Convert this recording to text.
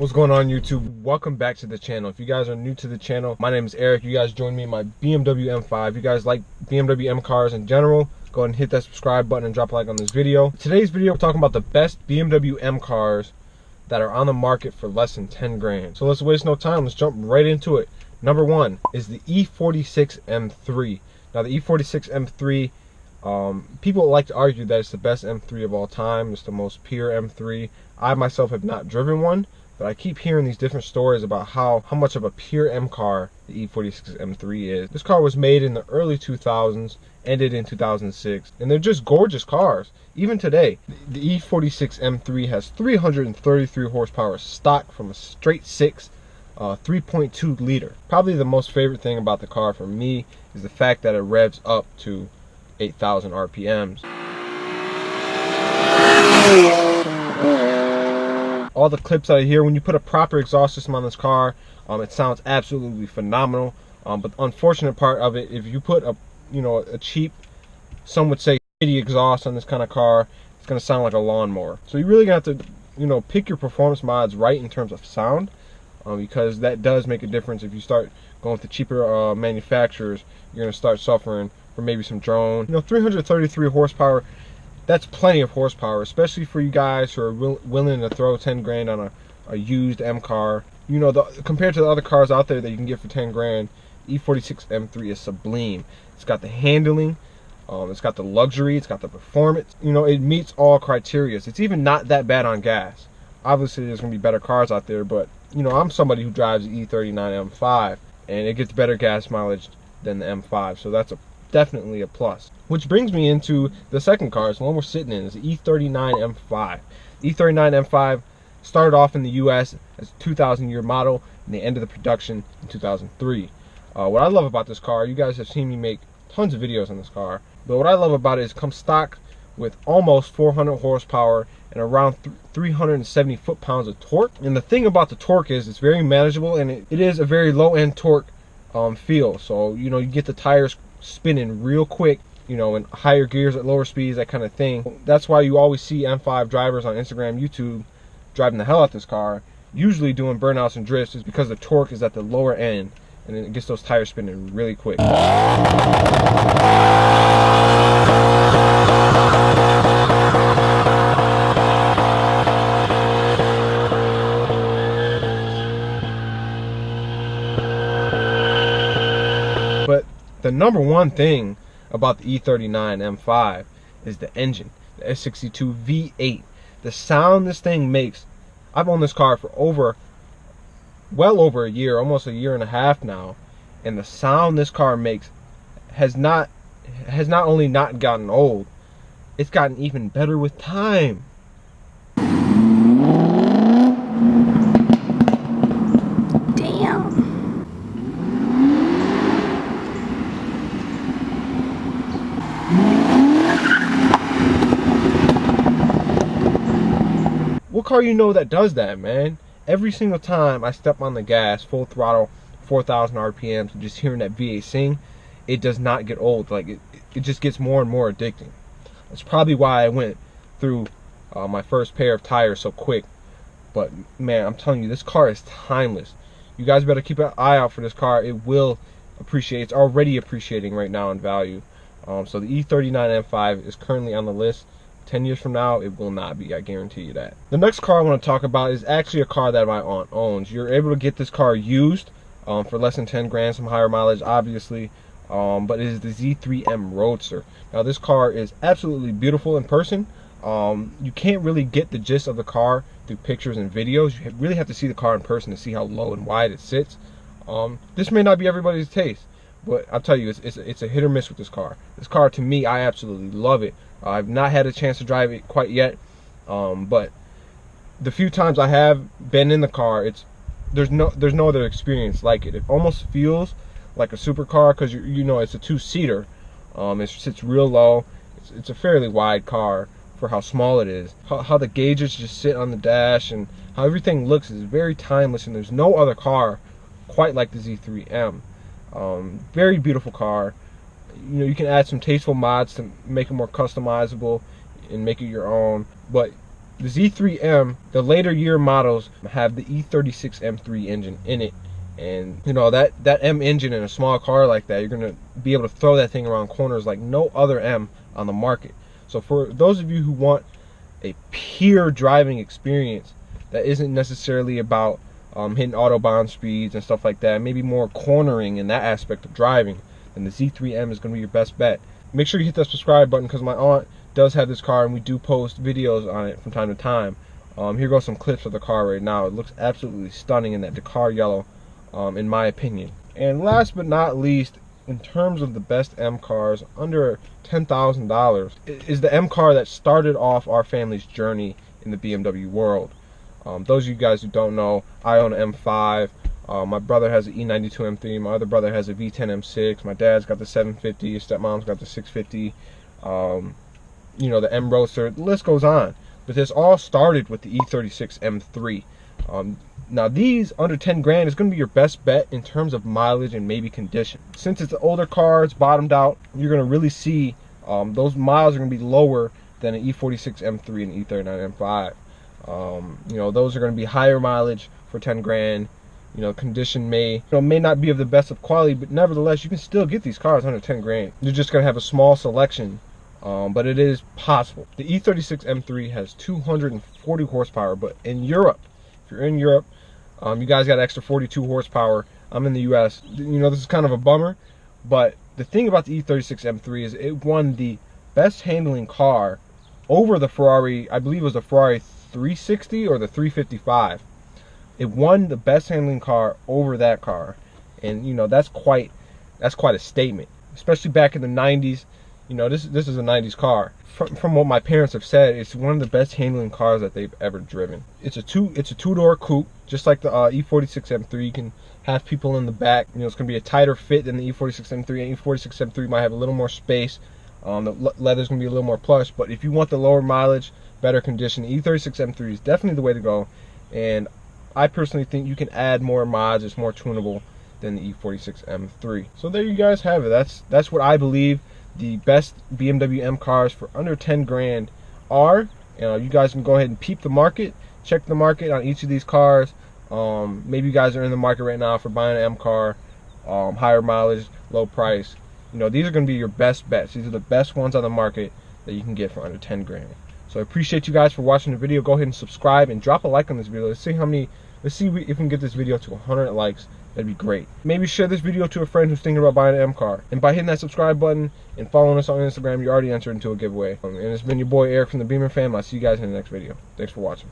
What's going on, YouTube? Welcome back to the channel. If you guys are new to the channel, my name is Eric. You guys join me in my BMW M5. You guys like BMW M cars in general, go ahead and hit that subscribe button and drop a like on this video. Today's video, we're talking about the best BMW M cars that are on the market for less than 10 grand. So let's waste no time, let's jump right into it. Number one is the E46 M3. Now the E46 M3, people like to argue that it's the best M3 of all time. It's the most pure M3. I myself have not driven one, but I keep hearing these different stories about how much of a pure M car the E46 M3 is. This car was made in the early 2000s, ended in 2006, and they're just gorgeous cars. Even today, the E46 M3 has 333 horsepower stock from a straight six, 3.2 liter. Probably the most favorite thing about the car for me is the fact that it revs up to 8,000 RPMs. All the clips that I hear, when you put a proper exhaust system on this car, it sounds absolutely phenomenal. But the unfortunate part of it, if you put a cheap, some would say shitty exhaust on this kind of car, it's gonna sound like a lawnmower. So you really got to, pick your performance mods right in terms of sound, because that does make a difference. If you start going with the cheaper manufacturers, you're gonna start suffering from maybe some drone. 333 horsepower. That's plenty of horsepower, especially for you guys who are willing to throw 10 grand on a used M car. Compared to the other cars out there that you can get for 10 grand, E46 M3 is sublime. It's got the handling, it's got the luxury, it's got the performance. It meets all criteria. It's even not that bad on gas. Obviously, there's going to be better cars out there, but I'm somebody who drives the E39 M5, and it gets better gas mileage than the M5, so that's definitely a plus. Which brings me into the second car, the one we're sitting in, is the E39 M5. The E39 M5 started off in the US as a 2000 year model, and they ended the production in 2003. What I love about this car, you guys have seen me make tons of videos on this car, but what I love about it is it comes stock with almost 400 horsepower and around 370 foot-pounds of torque. And the thing about the torque is it's very manageable, and it is a very low-end torque feel. So you get the tires spinning real quick, in higher gears at lower speeds, that kind of thing. That's why you always see M5 drivers on Instagram, YouTube, driving the hell out this car, usually doing burnouts and drifts, is because the torque is at the lower end, and it gets those tires spinning really quick. But the number one thing about the E39 M5 is the engine, the S62 V8. The sound this thing makes. I've owned this car for well over a year, almost a year and a half now, and the sound this car makes has not only not gotten old, it's gotten even better with time. What car that does that, man? Every single time I step on the gas, full throttle, 4,000 RPMs, just hearing that V8 sing, it does not get old. Like it just gets more and more addicting. That's probably why I went through my first pair of tires so quick. But man, I'm telling you, this car is timeless. You guys better keep an eye out for this car. It will appreciate. It's already appreciating right now in value. So the E39 M5 is currently on the list. 10 years from now, it will not be, I guarantee you that. The next car I want to talk about is actually a car that my aunt owns. You're able to get this car used for less than 10 grand, some higher mileage, obviously, but it is the Z3M Roadster. Now, this car is absolutely beautiful in person. You can't really get the gist of the car through pictures and videos. You really have to see the car in person to see how low and wide it sits. This may not be everybody's taste, but I'll tell you, it's a hit or miss with this car. This car, to me, I absolutely love it. I've not had a chance to drive it quite yet, but the few times I have been in the car, there's no other experience like it. It almost feels like a supercar because it's a two-seater. It sits real low. It's a fairly wide car for how small it is. How the gauges just sit on the dash and how everything looks is very timeless, and there's no other car quite like the Z3M. Very beautiful car. You can add some tasteful mods to make it more customizable and make it your own, but The Z3M, the later year models have the E36 M3 engine in it. And you know, that M engine in a small car like that, you're gonna be able to throw that thing around corners like no other M on the market. So for those of you who want a pure driving experience that isn't necessarily about hitting autobahn speeds and stuff like that, maybe more cornering in that aspect of driving, then the Z3M is going to be your best bet. Make sure you hit that subscribe button, because my aunt does have this car and we do post videos on it from time to time. Here goes some clips of the car right now. It looks absolutely stunning in that Dakar yellow, in my opinion. And last but not least, in terms of the best M cars under $10,000, is the M car that started off our family's journey in the BMW world. Those of you guys who don't know, I own an M5. My brother has an E92 M3. My other brother has a V10 M6. My dad's got the 750. His stepmom's got the 650. You know, the M ROADSTER. The list goes on. But this all started with the E36 M3. Now these under 10 grand is going to be your best bet in terms of mileage and maybe condition. Since it's an older car, it's bottomed out, you're going to really see those miles are going to be lower than an E46 M3 and E39 M5. You know, those are going to be higher mileage for 10 grand. You know, condition may not be of the best of quality, but nevertheless, you can still get these cars under 10 grand. You're just going to have a small selection, but it is possible. The E36 M3 has 240 horsepower, but in Europe, if you're in Europe, you guys got extra 42 horsepower. I'm in the US. You know, this is kind of a bummer, but the thing about the E36 M3 is it won the best handling car over the Ferrari, I believe it was the Ferrari 360 or the 355. It won the best handling car over that car, and you know, that's quite a statement, especially back in the 90s. You know, this is a 90s car. From what my parents have said, it's one of the best handling cars that they've ever driven. It's a two-door coupe, just like the E46 M3. You can have people in the back. You know, it's going to be a tighter fit than the E46 M3. And E46 M3 might have a little more space. The leather's going to be a little more plush. But if you want the lower mileage, better condition, the E36 M3 is definitely the way to go. And I personally think you can add more mods. It's more tunable than the E46 M3. So there you guys have it. That's what I believe the best BMW M cars for under 10 grand are. You guys can go ahead and peep the market, check the market on each of these cars. Maybe you guys are in the market right now for buying an M car, higher mileage, low price. You know, these are going to be your best bets. These are the best ones on the market that you can get for under 10 grand. So I appreciate you guys for watching the video. Go ahead and subscribe and drop a like on this video. Let's see if we can get this video to 100 likes. That'd be great. Maybe share this video to a friend who's thinking about buying an M car. And by hitting that subscribe button and following us on Instagram, you already entered into a giveaway. And it's been your boy Eric from the Beemer Fam. I'll see you guys in the next video. Thanks for watching.